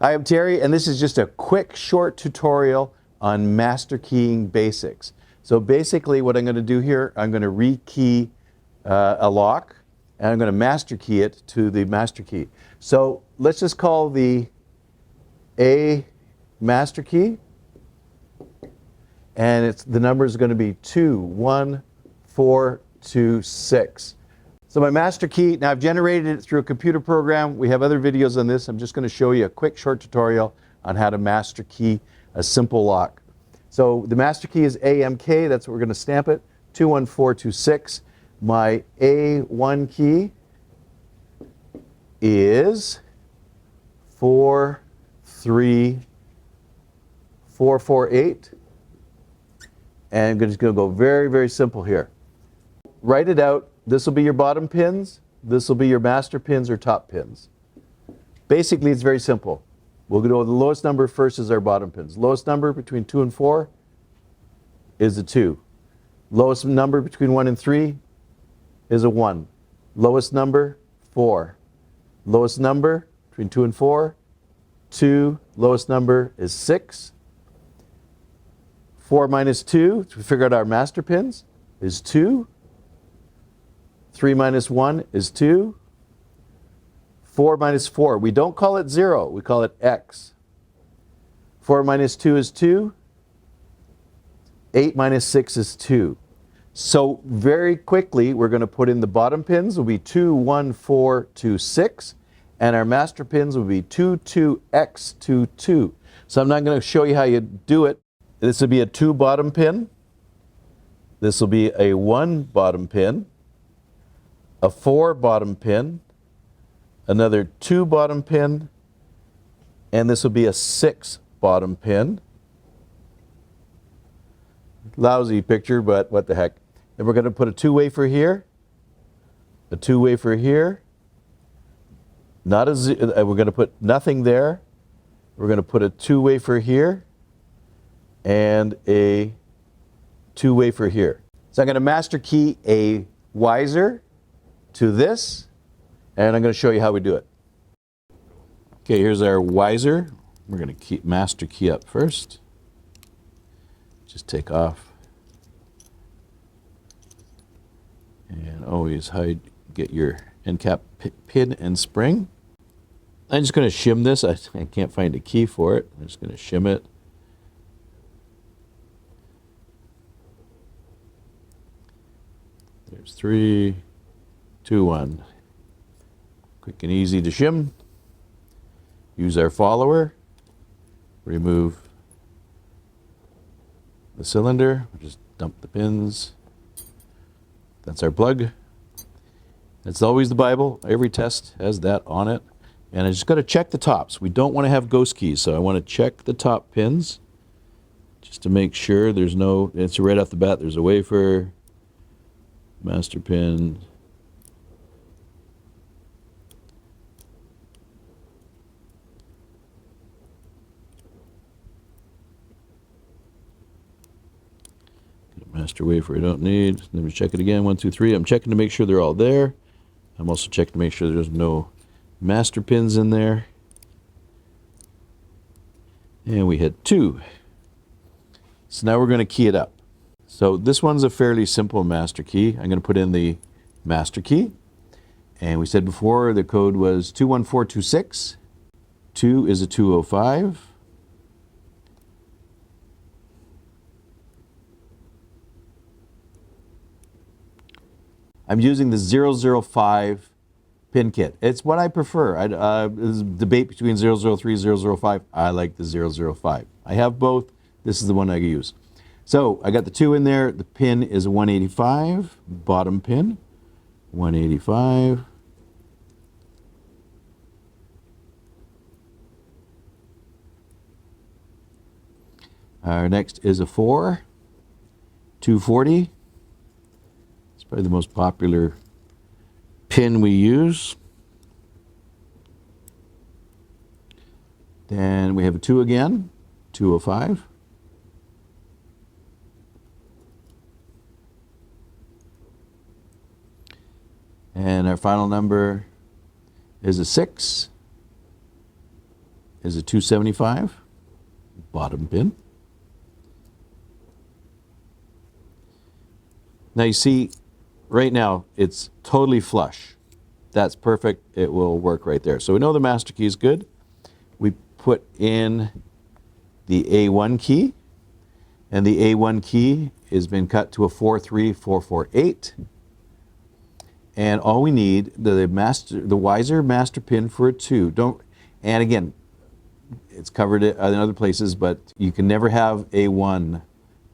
Hi, I'm Terry, and this is just a quick short tutorial on master keying basics. So basically what I'm going to do here, I'm going to rekey a lock, and I'm going to master key it to the master key. So let's just call the A master key, and the number is going to be 21426. So my master key, now I've generated it through a computer program. We have other videos on this. I'm just going to show you a quick short tutorial on how to master key a simple lock. So the master key is AMK, that's what we're going to stamp it, 21426. My A1 key is 43448. And I'm just going to go very, very simple here. Write it out. This will be your bottom pins. This will be your master pins or top pins. Basically, it's very simple. We'll go to the lowest number first as our bottom pins. Lowest number between 2 and 4 is a 2. Lowest number between 1 and 3 is a 1. Lowest number, 4. Lowest number between 2 and 4, 2. Lowest number is 6. 4 minus 2, to figure out our master pins, is 2. 3 minus 1 is 2. 4 minus 4, we don't call it 0, we call it X. 4 minus 2 is 2. 8 minus 6 is 2. So very quickly, we're going to put in the bottom pins will be 21426, and our master pins will be 22X22. So I'm not going to show you how you do it. This will be a 2 bottom pin. This will be a 1 bottom pin. A 4 bottom pin, another 2 bottom pin, and this will be a 6 bottom pin. Lousy picture, but what the heck. Then we're going to put a 2 wafer here, a 2 wafer here, we're going to put nothing there. We're going to put a 2 wafer here, and a 2 wafer here. So I'm going to master key a Weiser to this, and I'm going to show you how we do it. Okay, here's our Weiser. We're going to keep master key up first. Just take off, and always get your end cap pin and spring. I'm just going to shim this. I can't find a key for it. I'm just going to shim it. There's 3, 2, 1. Quick and easy to shim. Use our follower. Remove the cylinder. Just dump the pins. That's our plug. That's always the Bible. Every test has that on it. And I just got to check the tops. We don't want to have ghost keys, so I want to check the top pins just to make sure there's no, it's right off the bat, there's a wafer, master pin, master wafer I don't need. Let me check it again. 1, 2, 3. I'm checking to make sure they're all there. I'm also checking to make sure there's no master pins in there. And we hit 2. So now we're going to key it up. So this one's a fairly simple master key. I'm going to put in the master key. And we said before the code was 21426. 2 is a 205. I'm using the 005 pin kit. It's what I prefer. There's a debate between 003 and 005. I like the 005. I have both. This is the one I use. So I got the 2 in there. The pin is a 185, bottom pin, 185. Our next is a 4, 240. Probably the most popular pin we use. Then we have a 2 again, 205. And our final number is a 6. is a 275, bottom pin. Now you see, right now it's totally flush. That's perfect. It will work right there. So we know the master key is good. We put in the A1 key, and the A1 key has been cut to a 43448. And all we need, the Weiser master pin for a 2. And again, it's covered in other places, but you can never have a 1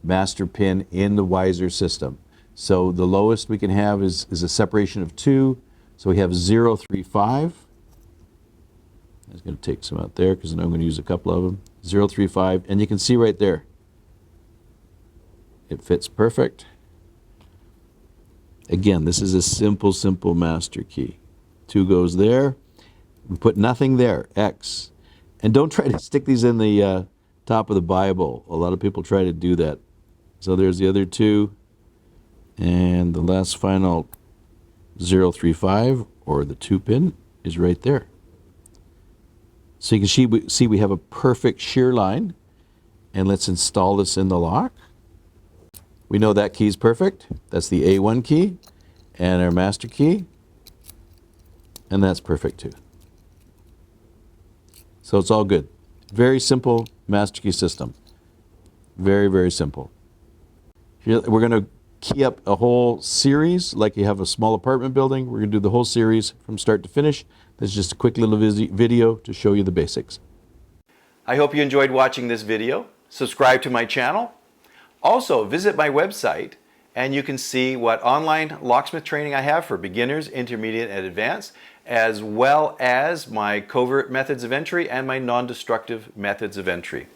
master pin in the Weiser system. So the lowest we can have is a separation of 2. So we have 035. I'm just going to take some out there because I know I'm going to use a couple of them. 035, and you can see right there, it fits perfect. Again, this is a simple master key. 2 goes there. We put nothing there, X. And don't try to stick these in the top of the Bible. A lot of people try to do that. So there's the other 2. And the last final 035, or the 2 pin, is right there. So you can see we have a perfect shear line. And let's install this in the lock. We know that key is perfect. That's the A1 key and our master key. And that's perfect too. So it's all good. Very simple master key system. Very simple. Here, we're going to key up a whole series like you have a small apartment building. We're going to do the whole series from start to finish. This is just a quick little video to show you the basics. I hope you enjoyed watching this video. Subscribe to my channel. Also, visit my website and you can see what online locksmith training I have for beginners, intermediate, and advanced, as well as my covert methods of entry and my non-destructive methods of entry.